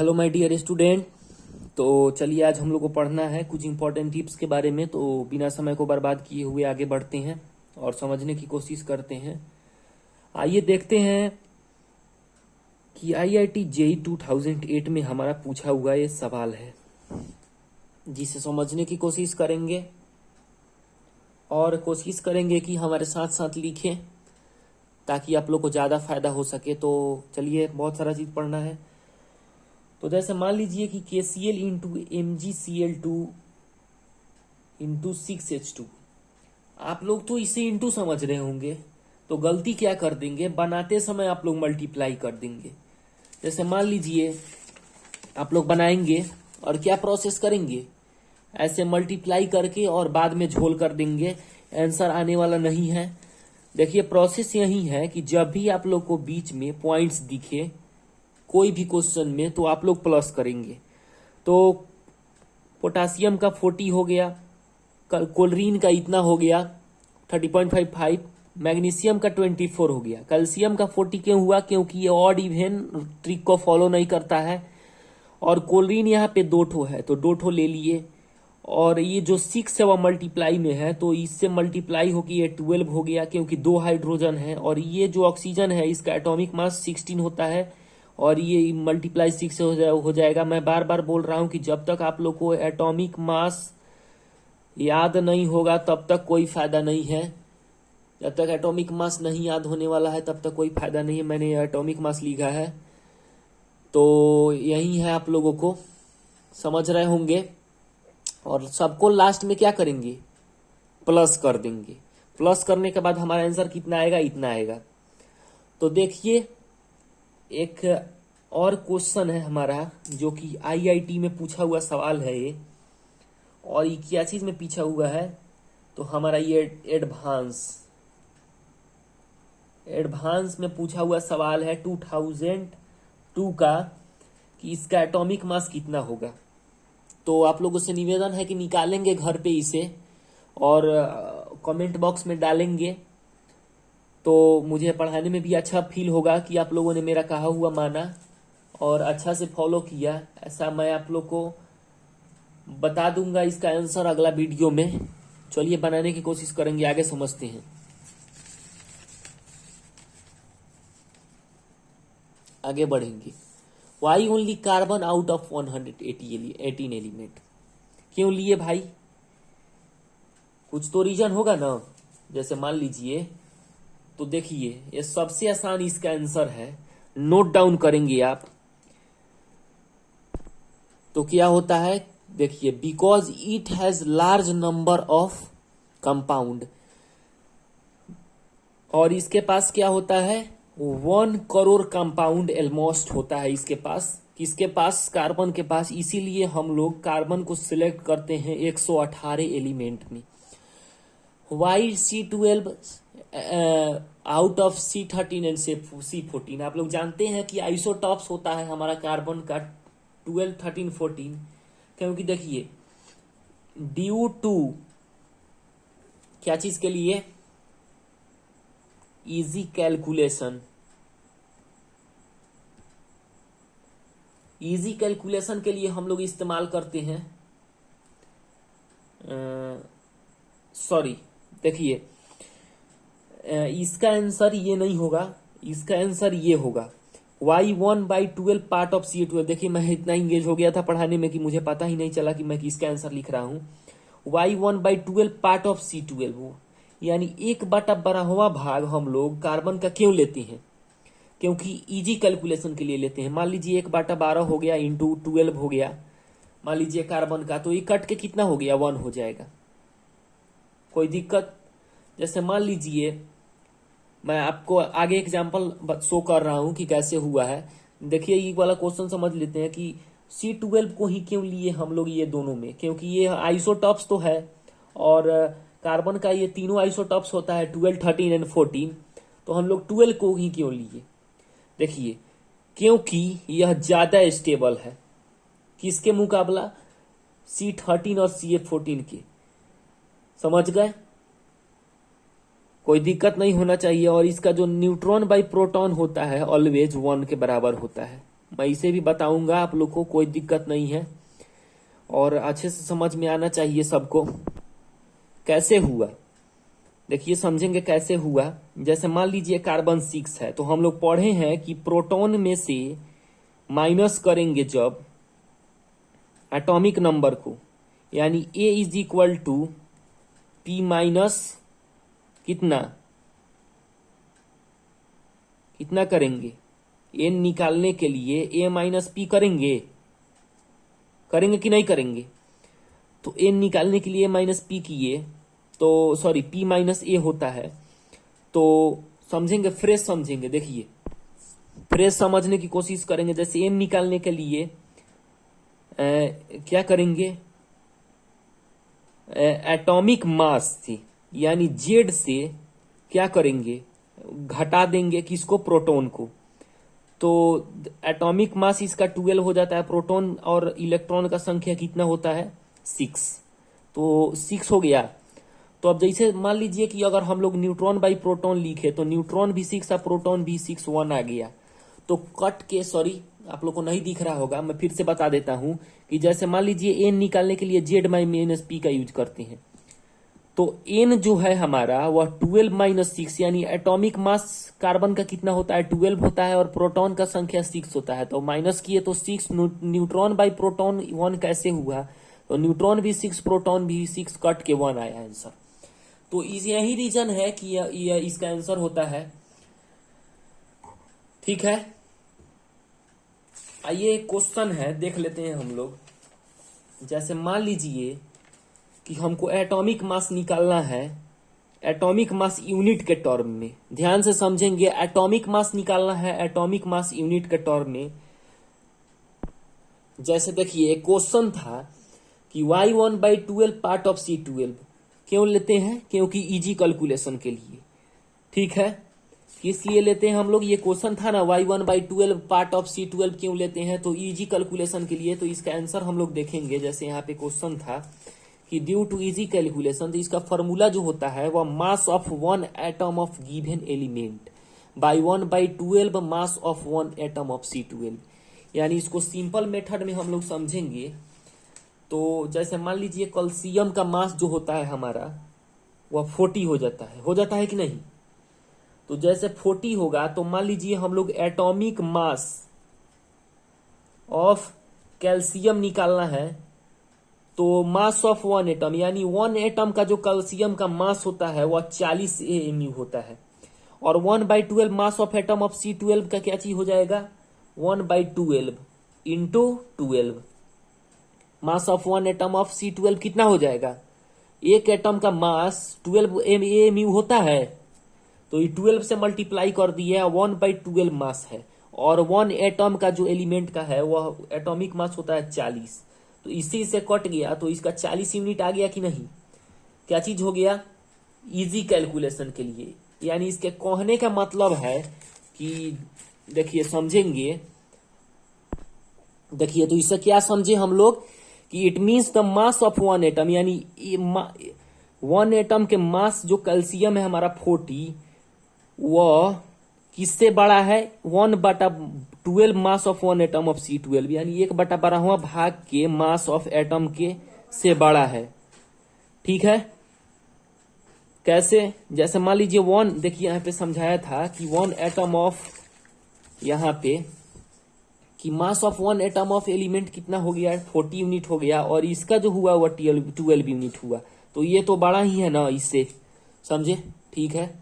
Hello my dear student. तो चलिए आज हम लोग को पढ़ना है कुछ इंपॉर्टेंट टिप्स के बारे में। तो बिना समय को बर्बाद किए हुए आगे बढ़ते हैं और समझने की कोशिश करते हैं। आइए देखते हैं कि आईआईटी जेई 2008 में हमारा पूछा हुआ ये सवाल है, जिसे समझने की कोशिश करेंगे और कोशिश करेंगे कि हमारे साथ साथ लिखें ताकि आप लोग को ज़्यादा फायदा हो सके। तो चलिए, बहुत सारा चीज़ पढ़ना है। तो जैसे मान लीजिए कि KCl into MgCl2 into 6H2। आप लोग तो इसे इंटू समझ रहे होंगे, तो गलती क्या कर देंगे, बनाते समय आप लोग मल्टीप्लाई कर देंगे। जैसे मान लीजिए आप लोग बनाएंगे और क्या प्रोसेस करेंगे, ऐसे मल्टीप्लाई करके और बाद में झोल कर देंगे, आंसर आने वाला नहीं है। देखिए प्रोसेस यही है कि जब भी आप लोग को बीच में पॉइंट्स दिखे कोई भी क्वेश्चन में, तो आप लोग प्लस करेंगे। तो पोटासियम का 40 हो गया, क्लोरीन का इतना हो गया 30.55, मैग्नीशियम का 24 हो गया। कैल्शियम का 40 क्यों हुआ, क्योंकि ये ऑड इवन ट्रिक को फॉलो नहीं करता है। और क्लोरीन यहाँ पे 2 ठो है तो 2 ठो ले लिए। और ये जो 6 है वह मल्टीप्लाई में है, तो इससे मल्टीप्लाई होकर ये 12 हो गया, क्योंकि 2 हाइड्रोजन है। और ये जो ऑक्सीजन है इसका एटॉमिक मास 16 होता है, और ये मल्टीप्लाई 6 से हो जाएगा। मैं बार बार बोल रहा हूं कि जब तक आप लोग को एटॉमिक मास याद नहीं होगा तब तक कोई फायदा नहीं है। जब तक एटॉमिक मास नहीं याद होने वाला है तब तक कोई फायदा नहीं है। मैंने एटॉमिक मास लिखा है, तो यही है, आप लोगों को समझ रहे होंगे। और सबको लास्ट में क्या करेंगे, प्लस कर देंगे। प्लस करने के बाद हमारा आंसर कितना आएगा, इतना आएगा। तो देखिए एक और क्वेश्चन है हमारा, जो कि आईआईटी में पूछा हुआ सवाल है ये। और ये क्या चीज में पूछा हुआ है, तो हमारा ये एडवांस में पूछा हुआ सवाल है 2002 का, कि इसका एटॉमिक मास कितना होगा। तो आप लोगों से निवेदन है कि निकालेंगे घर पे इसे और कमेंट बॉक्स में डालेंगे, तो मुझे पढ़ाने में भी अच्छा फील होगा कि आप लोगों ने मेरा कहा हुआ माना और अच्छा से फॉलो किया। ऐसा मैं आप लोग को बता दूंगा इसका आंसर अगला वीडियो में। चलिए बनाने की कोशिश करेंगे, आगे समझते हैं। आगे बढ़ेंगे। Why only carbon out of 118 element, क्यों लिए भाई, कुछ तो रीजन होगा ना। जैसे मान लीजिए, तो देखिए ये सबसे आसान इसका आंसर है, नोट डाउन करेंगे आप। तो क्या होता है, देखिए because it has large number of compound, और इसके पास क्या होता है, 1 करोड़ कंपाउंड ऑलमोस्ट होता है इसके पास। किसके पास, कार्बन के पास। इसीलिए हम लोग कार्बन को सिलेक्ट करते हैं 118 एलिमेंट में। Why C12 out of C13 and C14। आप लोग जानते हैं कि आइसोटॉप्स होता है हमारा कार्बन का 12, 13, 14, क्योंकि देखिए ड्यू टू क्या चीज के लिए, इजी कैलकुलेशन के लिए हम लोग इस्तेमाल करते हैं। सॉरी, देखिए इसका आंसर ये नहीं होगा, इसका आंसर ये होगा Y1/12 पार्ट ऑफ C12। देखिए मैं इतना इंगेज हो गया था पढ़ाने में कि मुझे पता ही नहीं चला कि मैं किसका आंसर लिख रहा हूं। Y1/12 पार्ट ऑफ C12, यानी 1/12वां भाग हम लोग कार्बन का क्यों लेते हैं, क्योंकि इजी कैलकुलेशन के लिए लेते हैं। मान लीजिए 1/12 हो गया इंटू 12 हो गया, मान लीजिए कार्बन का, तो ये कट के कितना हो गया, 1 हो जाएगा। कोई दिक्कत। जैसे मान लीजिए मैं आपको आगे एग्जांपल शो कर रहा हूं कि कैसे हुआ है। देखिए ये वाला क्वेश्चन समझ लेते हैं कि C12 को ही क्यों लिए हम लोग ये दोनों में, क्योंकि ये आइसोटॉप्स तो है, और कार्बन का ये तीनों आइसोटॉप्स होता है 12, 13 एंड 14। तो हम लोग 12 को ही क्यों लिए, देखिए क्योंकि यह ज्यादा स्टेबल है। किसके मुकाबला, C13 और CF14 के। समझ गए, कोई दिक्कत नहीं होना चाहिए। और इसका जो न्यूट्रॉन बाई प्रोटॉन होता है ऑलवेज 1 के बराबर होता है। मैं इसे भी बताऊंगा आप लोग को, कोई दिक्कत नहीं है। और अच्छे से समझ में आना चाहिए सबको कैसे हुआ। देखिए समझेंगे कैसे हुआ। जैसे मान लीजिए कार्बन 6 है, तो हम लोग पढ़े हैं कि प्रोटॉन में से माइनस करेंगे जब एटॉमिक नंबर को, यानी A is equal to P minus कितना करेंगे, N निकालने के लिए A माइनस P करेंगे कि नहीं करेंगे। तो N निकालने के लिए माइनस P किए तो सॉरी P माइनस A होता है। तो समझेंगे, फ्रेश समझेंगे। देखिए फ्रेश समझने की कोशिश करेंगे। जैसे M निकालने के लिए क्या करेंगे, एटॉमिक मास थी, यानी Z से क्या करेंगे, घटा देंगे किसको, प्रोटॉन को। तो एटॉमिक मास इसका 12 हो जाता है। प्रोटॉन और इलेक्ट्रॉन का संख्या कितना होता है, 6। तो 6 हो गया। तो अब जैसे मान लीजिए कि अगर हम लोग न्यूट्रॉन बाई प्रोटॉन लिखे तो न्यूट्रॉन भी 6 प्रोटॉन भी 6, 1 आ गया। तो कट के, सॉरी आप लोग को नहीं दिख रहा होगा, मैं फिर से बता देता हूं कि जैसे मान लीजिए एन निकालने के लिए Z माइनस P का यूज करते हैं, तो एन जो है हमारा वह 12 माइनस 6, यानी एटॉमिक मास कार्बन का कितना होता है, 12 होता है, और प्रोटॉन का संख्या 6 होता है। तो माइनस किए तो 6, न्यूट्रॉन बाई प्रोटॉन 1 कैसे हुआ, तो न्यूट्रॉन भी 6 प्रोटॉन भी 6, कट के 1 आया आंसर। तो यही रीजन है कि इसका आंसर होता है। ठीक है, आइए क्वेश्चन है देख लेते हैं हम लोग। जैसे मान लीजिए कि हमको एटॉमिक मास निकालना है, एटॉमिक मास यूनिट के टर्म में। ध्यान से समझेंगे, एटॉमिक मास निकालना है एटॉमिक मास यूनिट के टर्म में। जैसे देखिए एक क्वेश्चन था कि Y1/12 पार्ट ऑफ C12 क्यों लेते हैं, क्योंकि इजी कैलकुलेशन के लिए। ठीक है, किस लिए लेते हैं हम लोग, ये क्वेश्चन था ना, Y1/12 पार्ट ऑफ C12 क्यों लेते हैं, तो इजी कैलकुलेशन के लिए। तो इसका आंसर हम लोग देखेंगे। जैसे यहाँ पे क्वेश्चन था कि ड्यू टू इजी कैलकुलेशन, तो इसका फॉर्मूला जो होता है वह mass of 1 atom of given element by 1/12 mass of 1 atom of C12। यानी इसको सिंपल मेथड में हम लोग समझेंगे। तो जैसे मान लीजिए कैल्शियम का मास जो होता है हमारा वह 40 हो जाता है कि नहीं। तो जैसे 40 होगा तो मान लीजिए हम लोग एटॉमिक मास ऑफ कैल्शियम निकालना है, तो मास ऑफ 1 एटम, यानी 1 एटम का जो कैल्शियम का मास होता है वह 40 AMU होता है। और 1/12 mass of atom of C12 का क्या चीज हो जाएगा, 1/12 into 12। Mass of 1 atom of C12 कितना हो जाएगा, एक एटम का मास 12 AMU होता है, तो ये 12 से मल्टीप्लाई कर दिया, 1/12 मास है। और 1 एटम का जो एलिमेंट का है वह एटॉमिक मास होता है 40। तो इसी से कट गया, तो इसका 40 यूनिट आ गया कि नहीं, क्या चीज हो गया, इजी कैलकुलेशन के लिए। यानी इसके कहने का मतलब है कि देखिए समझेंगे, देखिए तो इससे क्या समझे हम लोग कि it means the mass of 1 atom, यानी 1 एटम के मास जो कैल्शियम है हमारा 40, वह किससे बड़ा है, 1/12 mass of 1 atom of C12, यानी 1/12वां भाग के मास ऑफ एटम के से बड़ा है। ठीक है, कैसे, जैसे मान लीजिए 1, देखिए यहाँ पे समझाया था कि 1 एटम ऑफ, यहाँ पे कि mass of 1 atom of element कितना हो गया, 40 यूनिट हो गया, और इसका जो हुआ वह 12 यूनिट हुआ। तो ये तो बड़ा ही है ना इससे, समझे। ठीक है,